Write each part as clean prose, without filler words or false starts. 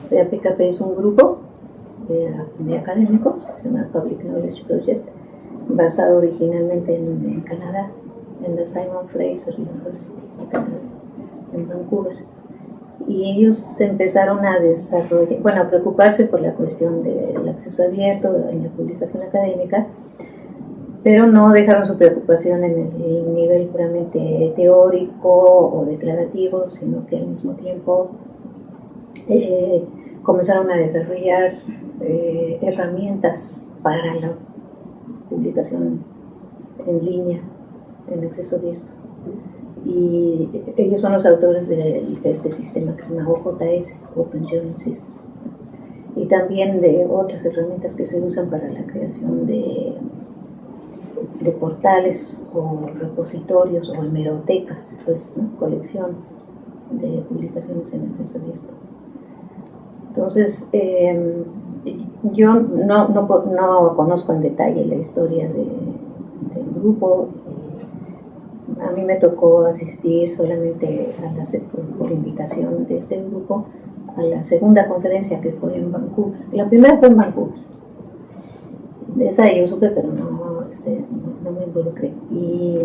PKP es un grupo de académicos que se llama Public Knowledge Project, basado originalmente en Canadá, en la Simon Fraser University de Canadá, en Vancouver. Y ellos se empezaron a desarrollar, bueno, a preocuparse por la cuestión del acceso abierto en la publicación académica, pero no dejaron su preocupación en el nivel puramente teórico o declarativo, sino que al mismo tiempo comenzaron a desarrollar herramientas para la publicación en línea, en acceso abierto. Y ellos son los autores de este sistema que se llama OJS, Open Journal System, y también de otras herramientas que se usan para la creación de portales o repositorios o hemerotecas, pues, ¿no? Colecciones de publicaciones en acceso abierto. Entonces, yo no conozco en detalle la historia del grupo. A mí me tocó asistir solamente por invitación de este grupo a la segunda conferencia, que fue en Vancouver. La primera fue en Vancouver. De esa yo supe, pero no me involucré. Y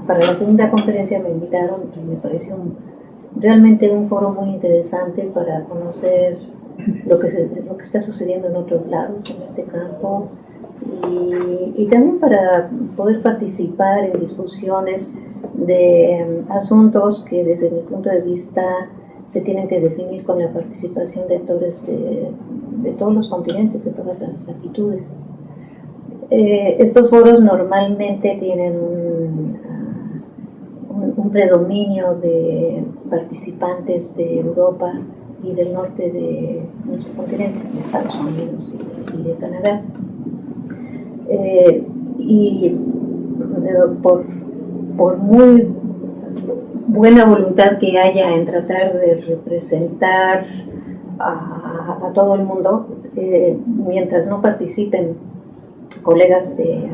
para la segunda conferencia me invitaron y me pareció realmente un foro muy interesante para conocer lo que está sucediendo en otros lados en este campo, y también para poder participar en discusiones de asuntos que desde mi punto de vista se tienen que definir con la participación de actores de todos los continentes, de todas las latitudes. Estos foros normalmente tienen un predominio de participantes de Europa y del norte de nuestro continente, de Estados Unidos y de Canadá. Por muy buena voluntad que haya en tratar de representar a todo el mundo, mientras no participen colegas de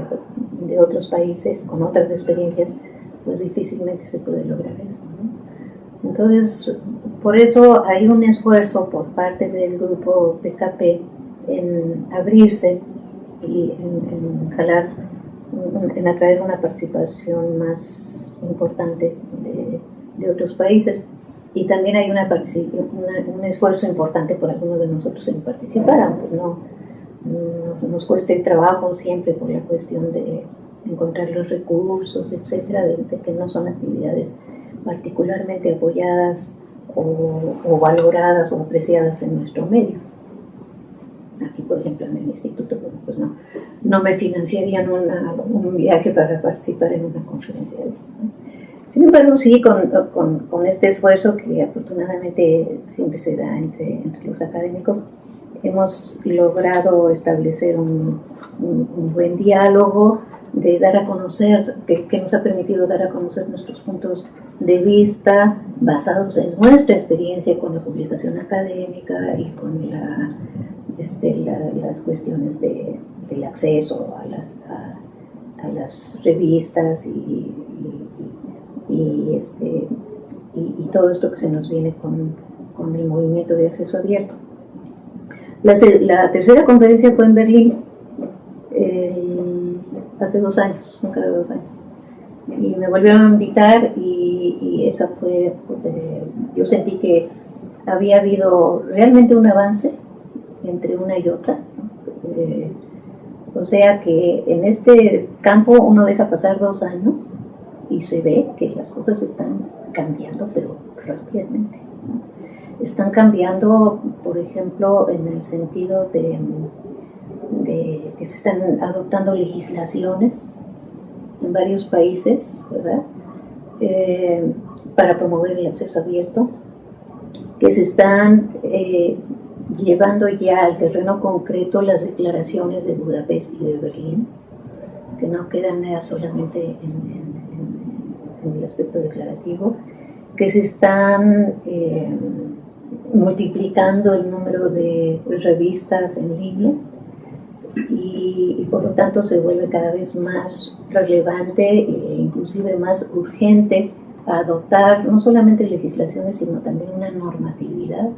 otros países con otras experiencias, pues difícilmente se puede lograr esto, ¿no? Entonces, por eso hay un esfuerzo por parte del grupo PKP en abrirse y en jalar, en atraer una participación más importante de otros países. Y también hay un esfuerzo importante por algunos de nosotros en participar, aunque nos cueste trabajo siempre por la cuestión de encontrar los recursos, etcétera, de que no son actividades particularmente apoyadas o valoradas o apreciadas en nuestro medio. Aquí, por ejemplo, en el instituto, pues no me financiarían un viaje para participar en una conferencia de esto, ¿no? Sin embargo, sí, con este esfuerzo que afortunadamente siempre se da entre los académicos, hemos logrado establecer un buen diálogo de dar a conocer, que nos ha permitido dar a conocer nuestros puntos de vista basados en nuestra experiencia con la publicación académica y con las cuestiones del acceso a las revistas y todo esto que se nos viene con el movimiento de acceso abierto. La tercera conferencia fue en Berlín hace 2 años, nunca de 2 años, y me volvieron a invitar y esa fue, yo sentí que había habido realmente un avance entre una y otra, ¿no? O sea que en este campo uno deja pasar 2 años y se ve que las cosas están cambiando, pero rápidamente, ¿no? Están cambiando, por ejemplo, en el sentido de que se están adoptando legislaciones en varios países, ¿verdad? Para promover el acceso abierto, que se están llevando ya al terreno concreto las declaraciones de Budapest y de Berlín, que no quedan solamente en el aspecto declarativo, que se están multiplicando el número de revistas en línea y por lo tanto se vuelve cada vez más relevante e inclusive más urgente adoptar no solamente legislaciones sino también una normatividad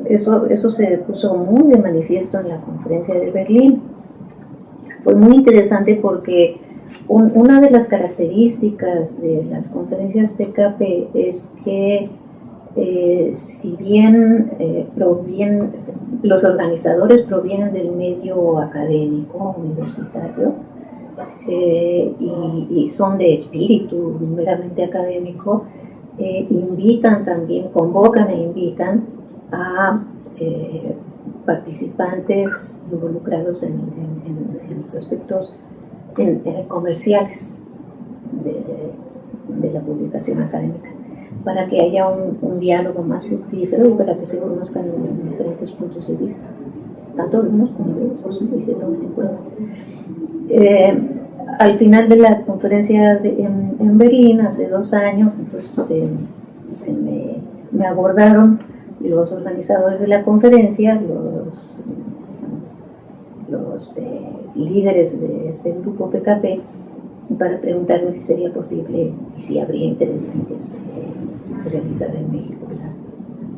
Eso se puso muy de manifiesto en la conferencia de Berlín. Fue muy interesante porque una de las características de las conferencias PKP es que si bien los organizadores provienen del medio académico, universitario, y son de espíritu meramente académico, invitan también, convocan e invitan a participantes involucrados en los aspectos comerciales de la publicación académica, para que haya un diálogo más fructífero y para que se conozcan diferentes puntos de vista, tanto de unos como de otros, y se tomen en cuenta. Al final de la conferencia en Berlín, hace 2 años, entonces me abordaron los organizadores de la conferencia, los líderes de este grupo PKP, para preguntarme si sería posible y si habría interés en que se realizara en México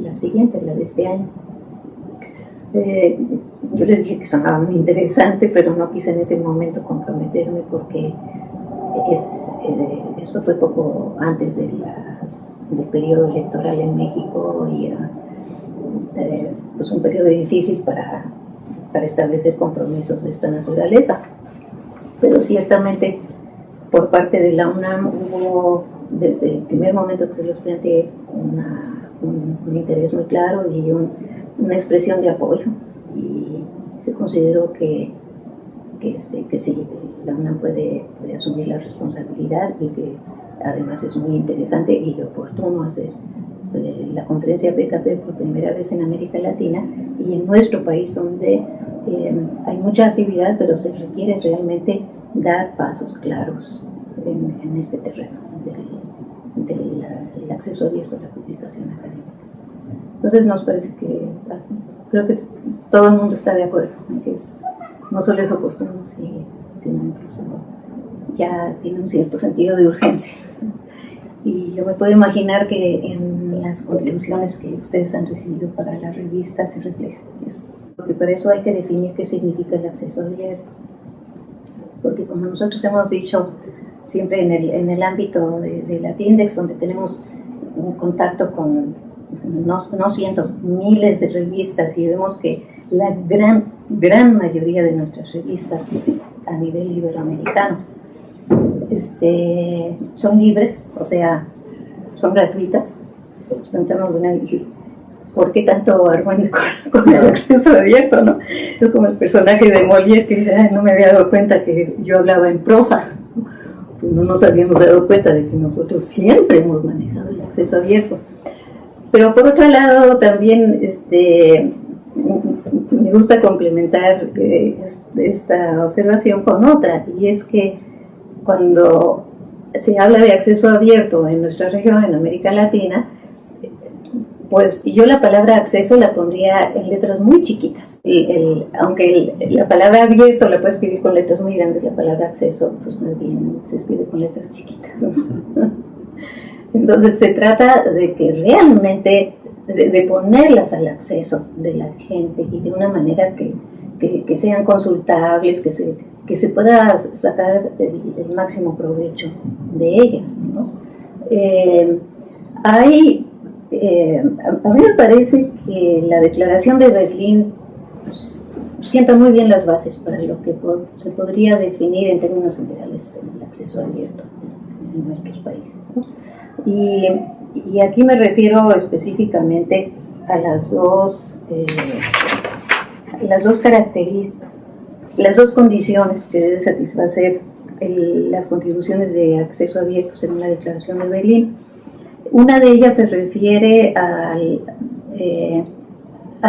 la siguiente, la de este año. Yo les dije que sonaba muy interesante, pero no quise en ese momento comprometerme porque esto fue poco antes del periodo electoral en México y era pues un periodo difícil para establecer compromisos de esta naturaleza. Pero ciertamente por parte de la UNAM hubo, desde el primer momento que se los planteé, un interés muy claro y una expresión de apoyo, y se consideró que sí, la UNAM puede asumir la responsabilidad y que además es muy interesante y oportuno hacer la conferencia PKP por primera vez en América Latina y en nuestro país, donde hay mucha actividad, pero se requiere realmente dar pasos claros en este terreno del acceso abierto a la publicación académica. Entonces nos parece que, creo que todo el mundo está de acuerdo en que no solo es oportuno, sino incluso ya tiene un cierto sentido de urgencia. Y yo me puedo imaginar que en las contribuciones que ustedes han recibido para la revista se refleja esto, porque para eso hay que definir qué significa el acceso abierto, porque como nosotros hemos dicho siempre en el ámbito de Latindex, donde tenemos un contacto con no cientos, miles de revistas, y vemos que la gran mayoría de nuestras revistas a nivel iberoamericano son libres, o sea, son gratuitas. Nos preguntamos, bueno, ¿por qué tanto argüende con el acceso abierto, no? Es como el personaje de Molière que dice, no me había dado cuenta que yo hablaba en prosa. Pues no nos habíamos dado cuenta de que nosotros siempre hemos manejado el acceso abierto. Pero por otro lado, también me gusta complementar esta observación con otra, y es que cuando se habla de acceso abierto en nuestra región, en América Latina, pues yo la palabra acceso la pondría en letras muy chiquitas. Aunque la palabra abierto la puedes escribir con letras muy grandes, la palabra acceso pues más bien se escribe con letras chiquitas, ¿no? Entonces se trata de que realmente, de ponerlas al acceso de la gente y de una manera que sean consultables, que se pueda sacar el máximo provecho de ellas, ¿no? A mí me parece que la declaración de Berlín pues, sienta muy bien las bases para lo que se podría definir en términos generales el acceso abierto en nuestros países, ¿no? Y aquí me refiero específicamente a las dos características, las dos condiciones que debe satisfacer las contribuciones de acceso abierto según la Declaración de Berlín. Una de ellas se refiere a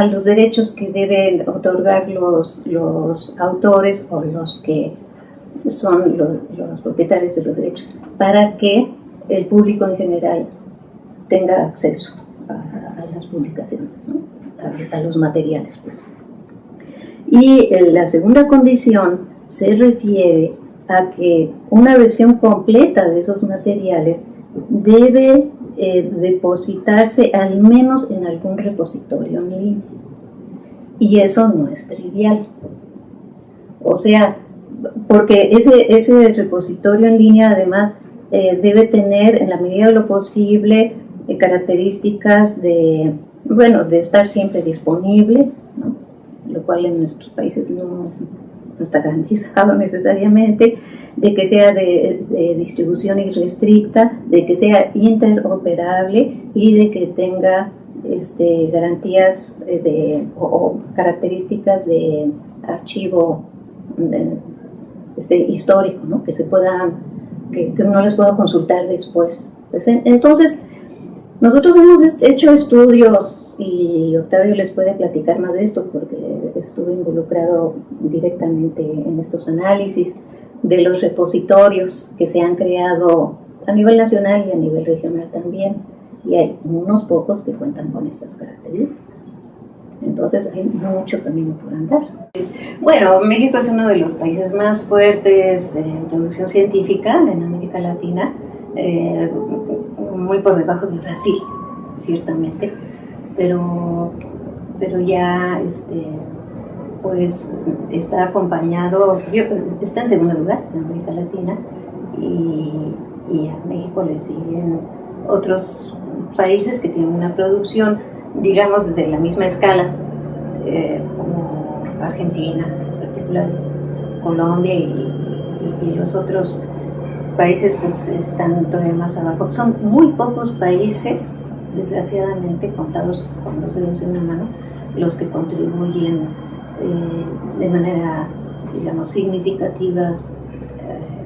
los derechos que deben otorgar los autores o los que son los propietarios de los derechos, para que el público en general tenga acceso a las publicaciones, ¿no? a los materiales, pues. Y la segunda condición se refiere a que una versión completa de esos materiales debe depositarse al menos en algún repositorio en línea. Y eso no es trivial. O sea, porque ese repositorio en línea además debe tener en la medida de lo posible características de estar siempre disponible, ¿no? Lo cual en nuestros países no está garantizado necesariamente, de que sea de distribución irrestricta, de que sea interoperable y de que tenga garantías o características de archivo histórico, ¿no? Que uno les pueda consultar después. Entonces, nosotros hemos hecho estudios, y Octavio les puede platicar más de esto porque estuve involucrado directamente en estos análisis de los repositorios que se han creado a nivel nacional y a nivel regional también, y hay unos pocos que cuentan con estas características. Entonces hay mucho camino por andar. Bueno, México es uno de los países más fuertes en producción científica en América Latina, muy por debajo de Brasil, ciertamente, pero ya pues está acompañado, está en segundo lugar en América Latina, y a México le siguen otros países que tienen una producción, digamos, de la misma escala, como Argentina, en particular Colombia, y los otros países pues están todavía más abajo. Son muy pocos países, desgraciadamente, contados con los dedos de una mano, los que contribuyen de manera, digamos, significativa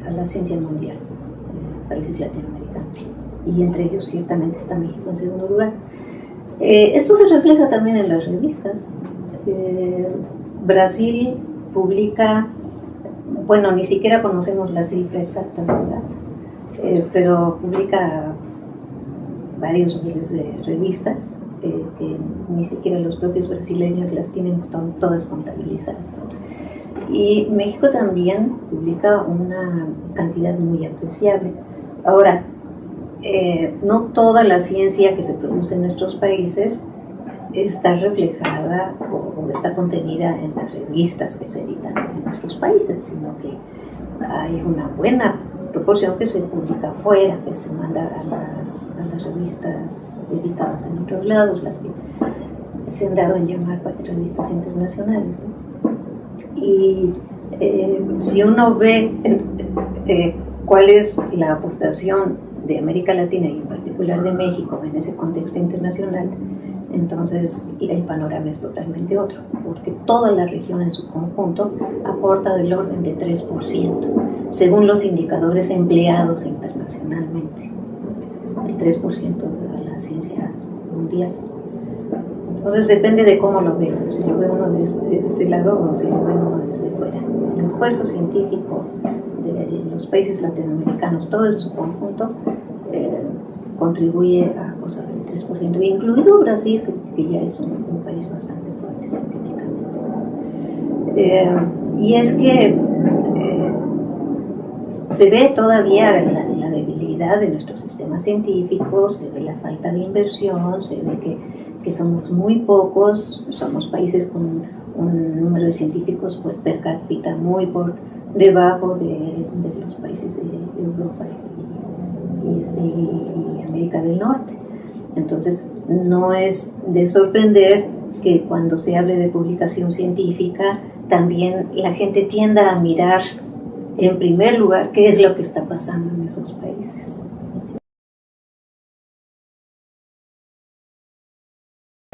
a la ciencia mundial, países latinoamericanos, y entre ellos ciertamente está México en segundo lugar. Esto se refleja también en las revistas. Brasil publica, bueno, ni siquiera conocemos la cifra exacta, ¿verdad? Pero publica varios miles de revistas que ni siquiera los propios brasileños las tienen todas contabilizadas. Y México también publica una cantidad muy apreciable. Ahora, no toda la ciencia que se produce en nuestros países está reflejada o está contenida en las revistas que se editan en nuestros países, sino que hay una buena proporción que se publica afuera, que se manda a las revistas editadas en otros lados, las que se han dado en llamar revistas internacionales, ¿no? Y si uno ve cuál es la aportación de América Latina y en particular de México en ese contexto internacional, entonces el panorama es totalmente otro, porque toda la región en su conjunto aporta del orden de 3%, según los indicadores empleados internacionalmente, el 3% de la ciencia mundial. Entonces depende de cómo lo veo, si lo ve uno desde ese lado o si lo ve uno desde fuera. El esfuerzo científico de los países latinoamericanos, todo en su conjunto, contribuye a cosas del 3%, incluido Brasil, que ya es un país bastante fuerte científicamente. Y es que se ve todavía la debilidad de nuestro sistema científico, se ve la falta de inversión, se ve que somos muy pocos, somos países con un número de científicos per cápita muy por debajo de los países de Europa y América del Norte. Entonces, no es de sorprender que cuando se hable de publicación científica, también la gente tienda a mirar en primer lugar qué es lo que está pasando en esos países.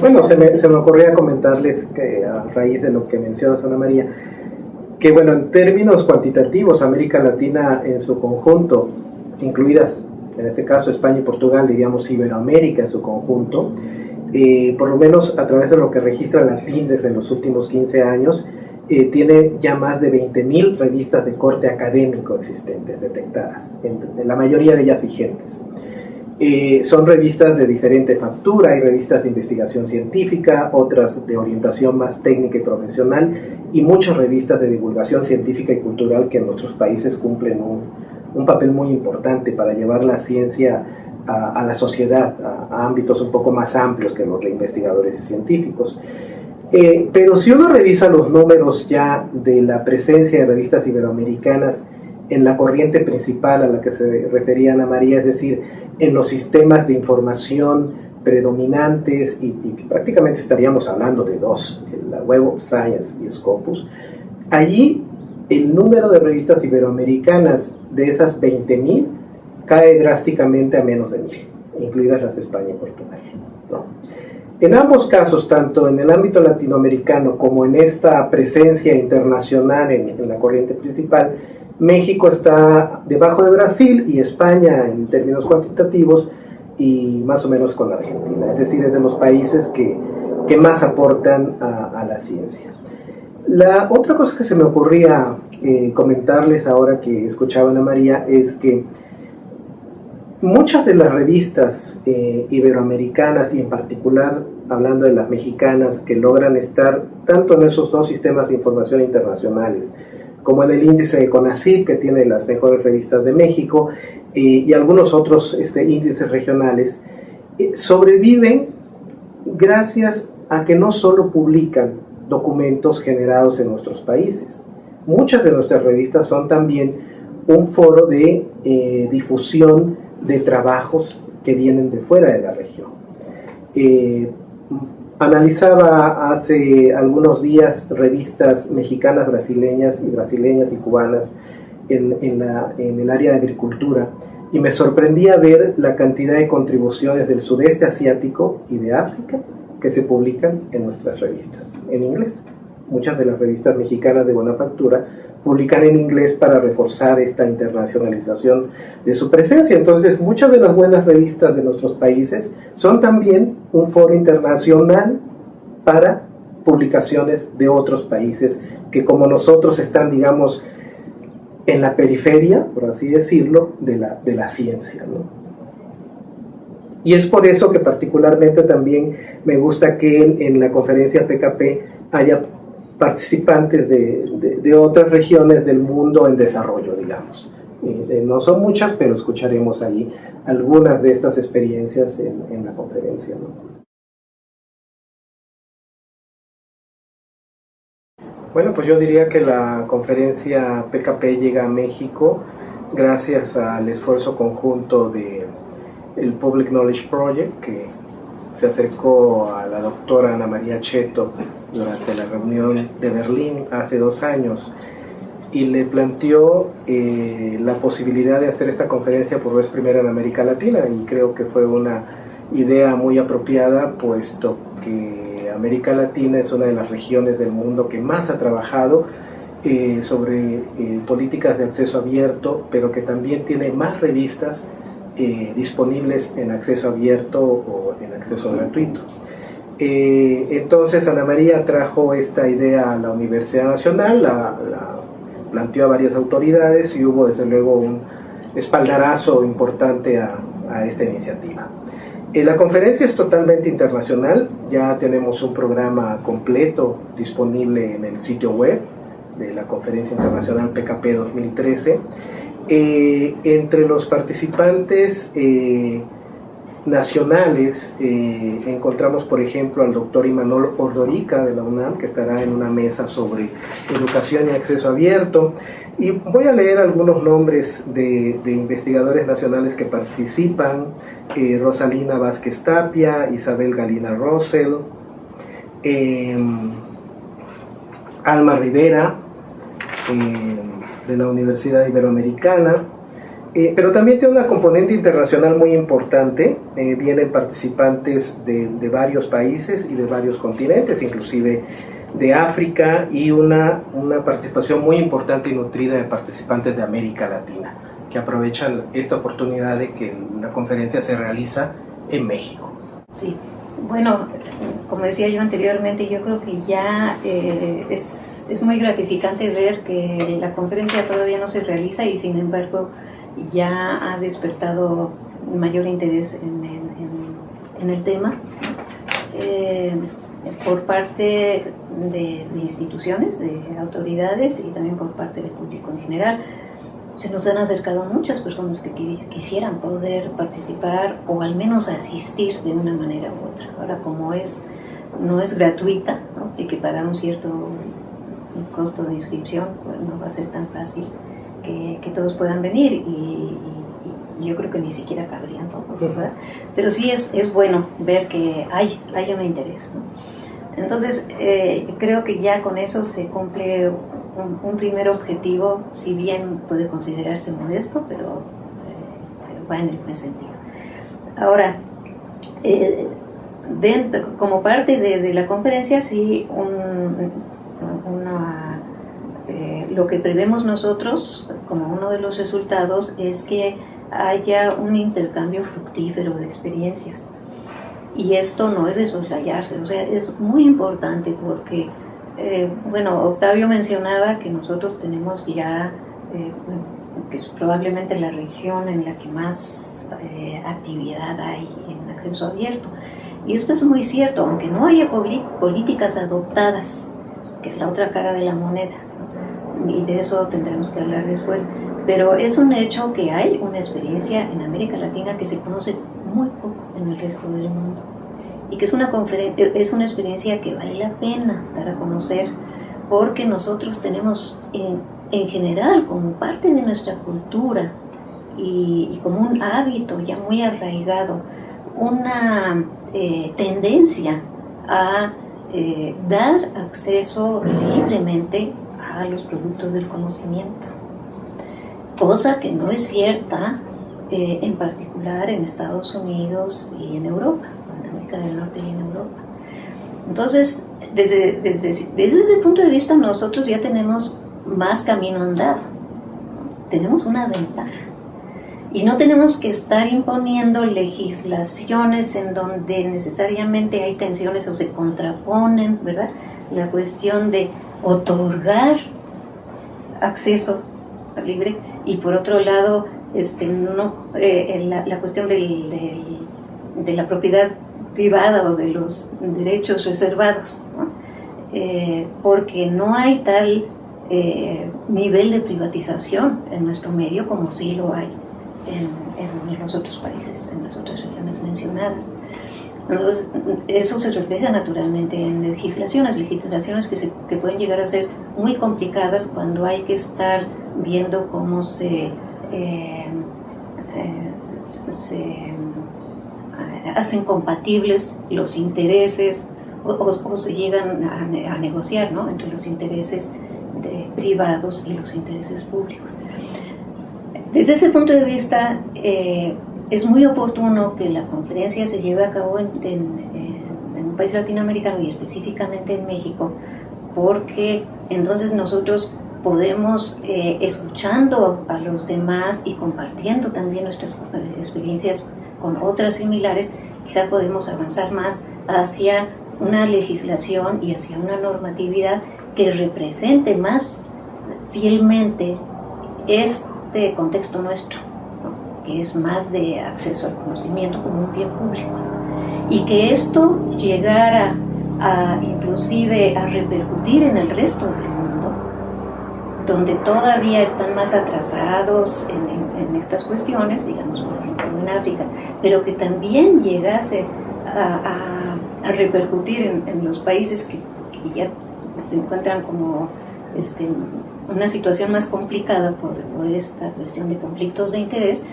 Bueno, se me ocurría comentarles que a raíz de lo que mencionas, Ana María, que bueno, en términos cuantitativos, América Latina en su conjunto, incluidas en este caso España y Portugal, diríamos Iberoamérica en su conjunto, por lo menos a través de lo que registra la TIN desde los últimos 15 años, tiene ya más de 20.000 revistas de corte académico existentes, detectadas, en la mayoría de ellas vigentes. Son revistas de diferente factura, hay revistas de investigación científica, otras de orientación más técnica y profesional, y muchas revistas de divulgación científica y cultural que en nuestros países cumplen un papel muy importante para llevar la ciencia a la sociedad, a ámbitos un poco más amplios que los de investigadores y científicos. Pero si uno revisa los números ya de la presencia de revistas iberoamericanas en la corriente principal a la que se refería Ana María, es decir, en los sistemas de información predominantes, y prácticamente estaríamos hablando de dos, la Web of Science y Scopus, allí el número de revistas iberoamericanas de esas 20.000 cae drásticamente a menos de 1.000, incluidas las de España y Portugal, ¿no? En ambos casos, tanto en el ámbito latinoamericano como en esta presencia internacional en la corriente principal, México está debajo de Brasil y España en términos cuantitativos, y más o menos con Argentina, es decir, es de los países que más aportan a la ciencia. La otra cosa que se me ocurría comentarles ahora que escuchaba a Ana María es que muchas de las revistas iberoamericanas, y en particular hablando de las mexicanas, que logran estar tanto en esos dos sistemas de información internacionales como en el índice de CONACYT, que tiene las mejores revistas de México, y algunos otros índices regionales, sobreviven gracias a que no solo publican documentos generados en nuestros países. Muchas de nuestras revistas son también un foro de difusión de trabajos que vienen de fuera de la región. Analizaba hace algunos días revistas mexicanas, brasileñas y cubanas en el área de agricultura, y me sorprendía ver la cantidad de contribuciones del sudeste asiático y de África que se publican en nuestras revistas, en inglés. Muchas de las revistas mexicanas de buena factura publican en inglés para reforzar esta internacionalización de su presencia. Entonces, muchas de las buenas revistas de nuestros países son también un foro internacional para publicaciones de otros países que, como nosotros, están, digamos, en la periferia, por así decirlo, de la ciencia, ¿no? Y es por eso que particularmente también me gusta que en la conferencia PKP haya participantes de otras regiones del mundo en desarrollo, digamos. No son muchas, pero escucharemos ahí algunas de estas experiencias en la conferencia, ¿no? Bueno, pues yo diría que la conferencia PKP llega a México gracias al esfuerzo conjunto del Public Knowledge Project, que se acercó a la doctora Ana María Cheto durante la reunión de Berlín hace 2 años y le planteó la posibilidad de hacer esta conferencia por vez primera en América Latina, y creo que fue una idea muy apropiada, puesto que América Latina es una de las regiones del mundo que más ha trabajado sobre políticas de acceso abierto, pero que también tiene más revistas disponibles en acceso abierto o en acceso gratuito. Entonces Ana María trajo esta idea a la Universidad Nacional, la planteó a varias autoridades y hubo desde luego un espaldarazo importante a esta iniciativa. La conferencia es totalmente internacional, ya tenemos un programa completo disponible en el sitio web de la Conferencia Internacional PKP 2013. Entre los participantes nacionales encontramos, por ejemplo, al doctor Imanol Ordorica de la UNAM, que estará en una mesa sobre educación y acceso abierto, y voy a leer algunos nombres de investigadores nacionales que participan: Rosalina Vázquez Tapia, Isabel Galina Rosell, Alma Rivera de la Universidad Iberoamericana, pero también tiene una componente internacional muy importante. Vienen participantes de varios países y de varios continentes, inclusive de África, y una participación muy importante y nutrida de participantes de América Latina, que aprovechan esta oportunidad de que la conferencia se realiza en México. Sí, bueno, como decía yo anteriormente, yo creo que ya es muy gratificante ver que la conferencia todavía no se realiza y sin embargo ya ha despertado mayor interés en el tema por parte de instituciones, de autoridades y también por parte del público en general. se nos han acercado muchas personas que quisieran poder participar o al menos asistir de una manera u otra. Ahora, como no es gratuita, ¿no? Y que pagan un cierto costo de inscripción, pues no va a ser tan fácil que todos puedan venir y yo creo que ni siquiera cabrían todos, ¿verdad? Pero sí es bueno ver que hay un interés, ¿no? Entonces, creo que ya con eso se cumple un primer objetivo, si bien puede considerarse modesto, pero va en el buen sentido. Ahora, como parte de la conferencia, sí, lo que prevemos nosotros como uno de los resultados es que haya un intercambio fructífero de experiencias. Y esto no es de soslayarse, o sea, es muy importante porque, Octavio mencionaba que nosotros tenemos ya, que es probablemente la región en la que más actividad hay en acceso abierto. Y esto es muy cierto, aunque no haya políticas adoptadas, que es la otra cara de la moneda, ¿no? Y de eso tendremos que hablar después. Pero es un hecho que hay una experiencia en América Latina que se conoce muy poco en el resto del mundo y que es una experiencia que vale la pena dar a conocer porque nosotros tenemos en general como parte de nuestra cultura y como un hábito ya muy arraigado una tendencia a dar acceso libremente a los productos del conocimiento, cosa que no es cierta en particular en Estados Unidos y en Europa, en América del Norte y en Europa. Entonces, desde ese punto de vista nosotros ya tenemos más camino andado, tenemos una ventaja y no tenemos que estar imponiendo legislaciones en donde necesariamente hay tensiones o se contraponen, ¿verdad? La cuestión de otorgar acceso libre y por otro lado la cuestión de la propiedad privada o de los derechos reservados, ¿no? Porque no hay tal nivel de privatización en nuestro medio como sí lo hay en los otros países, en las otras regiones mencionadas. Entonces, eso se refleja naturalmente en legislaciones que pueden llegar a ser muy complicadas cuando hay que estar viendo cómo se hacen compatibles los intereses o se llegan a negociar, ¿no? Entre los intereses privados y los intereses públicos. Desde ese punto de vista, es muy oportuno que la conferencia se lleve a cabo en un país latinoamericano y específicamente en México, porque entonces nosotros podemos, escuchando a los demás y compartiendo también nuestras experiencias con otras similares, quizá podemos avanzar más hacia una legislación y hacia una normatividad que represente más fielmente este contexto nuestro, ¿no? Que es más de acceso al conocimiento como un bien público, ¿no? Y que esto llegara inclusive a repercutir en el resto del mundo, donde todavía están más atrasados en estas cuestiones, digamos por ejemplo en África, pero que también llegase a repercutir en los países que ya se encuentran como una situación más complicada por esta cuestión de conflictos de interés.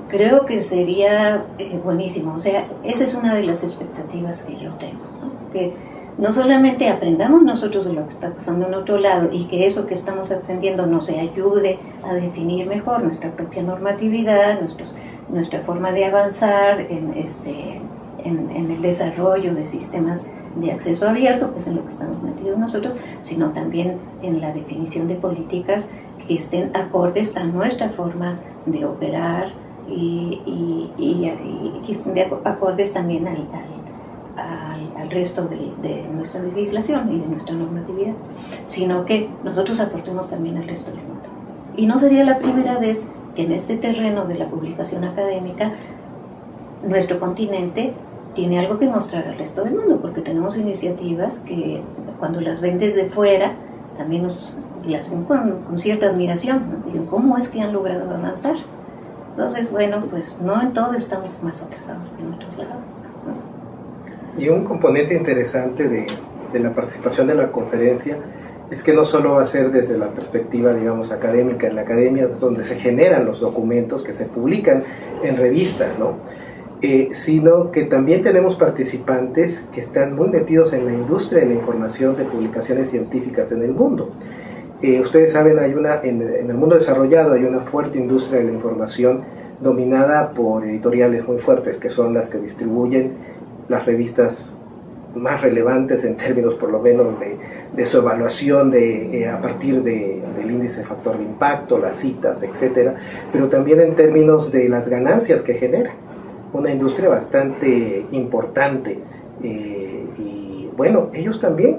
Creo que sería buenísimo. O sea, esa es una de las expectativas que yo tengo, ¿no? Que no solamente aprendamos nosotros de lo que está pasando en otro lado y que eso que estamos aprendiendo nos ayude a definir mejor nuestra propia normatividad, nuestra forma de avanzar en el desarrollo de sistemas de acceso abierto, que es en lo que estamos metidos nosotros, sino también en la definición de políticas que estén acordes a nuestra forma de operar y que estén acordes también al resto de nuestra legislación y de nuestra normatividad, sino que nosotros aportemos también al resto del mundo. Y no sería la primera vez que en este terreno de la publicación académica nuestro continente tiene algo que mostrar al resto del mundo, porque tenemos iniciativas que cuando las ven desde fuera también relación con cierta admiración, ¿no? Digo, ¿cómo es que han logrado avanzar? Entonces, bueno, pues no en todo estamos más atrasados que en otros lados, ¿no? Y un componente interesante de la participación de la conferencia es que no solo va a ser desde la perspectiva, digamos, académica. En la academia es donde se generan los documentos que se publican en revistas, ¿no? Sino que también tenemos participantes que están muy metidos en la industria de la información de publicaciones científicas en el mundo. Ustedes saben, en el mundo desarrollado hay una fuerte industria de la información dominada por editoriales muy fuertes, que son las que distribuyen las revistas más relevantes en términos por lo menos de su evaluación a partir del índice de factor de impacto, las citas, etcétera, pero también en términos de las ganancias que genera. Una industria bastante importante, y bueno, ellos también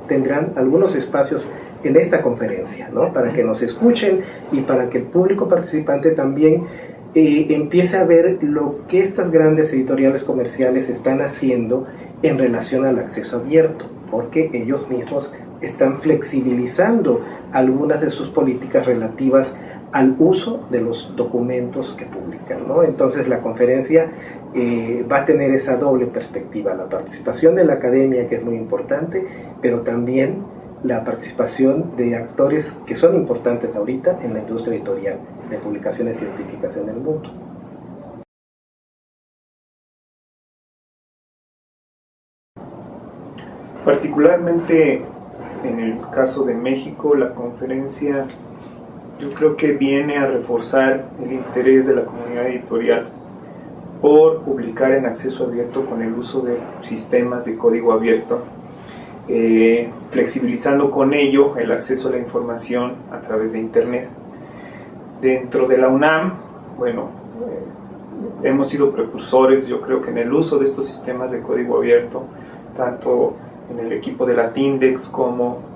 tendrán algunos espacios en esta conferencia, ¿no? Para que nos escuchen y para que el público participante también empiece a ver lo que estas grandes editoriales comerciales están haciendo en relación al acceso abierto, porque ellos mismos están flexibilizando algunas de sus políticas relativas al uso de los documentos que publican, ¿no? Entonces la conferencia va a tener esa doble perspectiva, la participación de la academia, que es muy importante, pero también la participación de actores que son importantes ahorita en la industria editorial de publicaciones científicas en el mundo. Particularmente en el caso de México, la conferencia yo creo que viene a reforzar el interés de la comunidad editorial por publicar en acceso abierto con el uso de sistemas de código abierto, flexibilizando con ello el acceso a la información a través de Internet. Dentro de la UNAM, bueno, hemos sido precursores, yo creo que en el uso de estos sistemas de código abierto, tanto en el equipo de la TINDEX como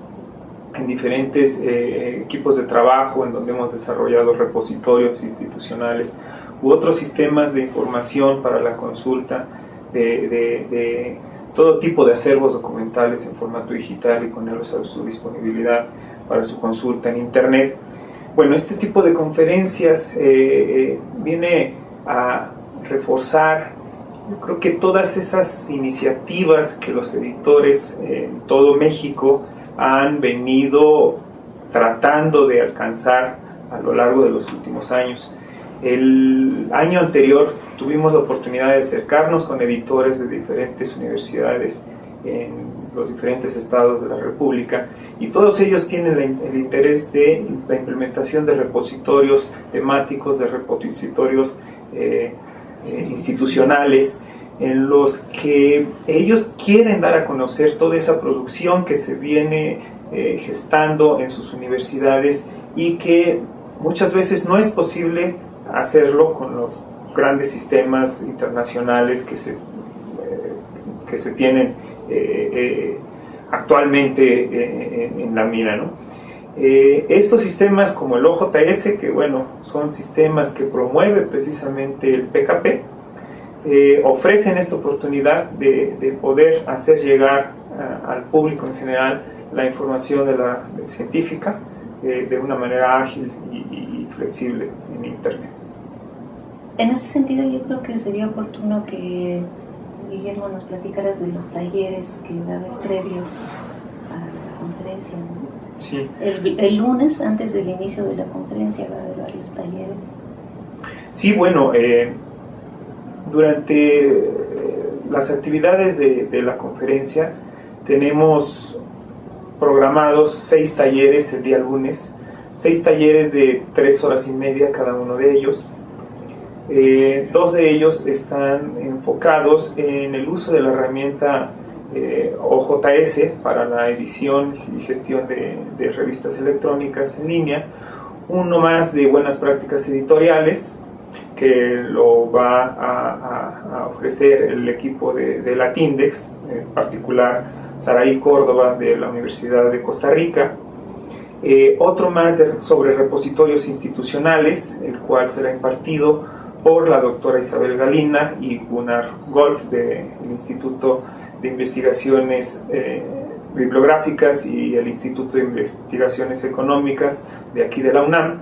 en diferentes equipos de trabajo en donde hemos desarrollado repositorios institucionales u otros sistemas de información para la consulta de todo tipo de acervos documentales en formato digital y ponerlos a su disponibilidad para su consulta en Internet. Bueno, este tipo de conferencias viene a reforzar, yo creo que todas esas iniciativas que los editores en todo México han venido tratando de alcanzar a lo largo de los últimos años. El año anterior tuvimos la oportunidad de acercarnos con editores de diferentes universidades en los diferentes estados de la República, y todos ellos tienen el interés de la implementación de repositorios temáticos, de repositorios institucionales, en los que ellos quieren dar a conocer toda esa producción que se viene gestando en sus universidades y que muchas veces no es posible hacerlo con los grandes sistemas internacionales que se tienen actualmente en la mira, ¿no? Estos sistemas como el OJS, que bueno, son sistemas que promueve precisamente el PKP, ofrecen esta oportunidad de poder hacer llegar al público en general la información científica de una manera ágil y flexible en Internet. En ese sentido, yo creo que sería oportuno que Guillermo nos platicaras de los talleres que va a haber previos a la conferencia, ¿no? Sí. El lunes, antes del inicio de la conferencia, va a haber varios talleres. Sí, bueno, durante las actividades de la conferencia tenemos programados 6 talleres el día lunes, 6 talleres de 3 horas y media cada uno de ellos. 2 de ellos están enfocados en el uso de la herramienta OJS para la edición y gestión de revistas electrónicas en línea. Uno más de buenas prácticas editoriales, que lo va a ofrecer el equipo de la TINDEX, en particular Saraí Córdoba de la Universidad de Costa Rica. Otro más sobre repositorios institucionales, el cual será impartido por la doctora Isabel Galina y Gunnar Golf del Instituto de Investigaciones bibliográficas y el Instituto de Investigaciones Económicas de aquí de la UNAM,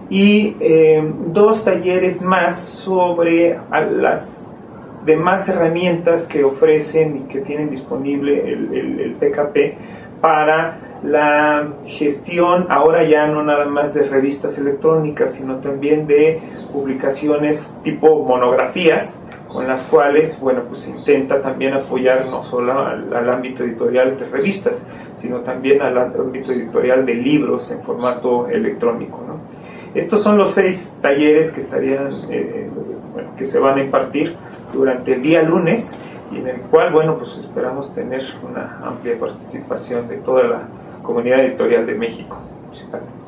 y 2 talleres más sobre las demás herramientas que ofrecen y que tienen disponible el PKP para la gestión, ahora ya no nada más de revistas electrónicas, sino también de publicaciones tipo monografías, con las cuales, bueno, pues se intenta también apoyar no solo al ámbito editorial de revistas, sino también al ámbito editorial de libros en formato electrónico, ¿no? Estos son los 6 talleres que estarían, bueno, que se van a impartir durante el día lunes, y en el cual, bueno, pues esperamos tener una amplia participación de toda la comunidad editorial de México, principalmente.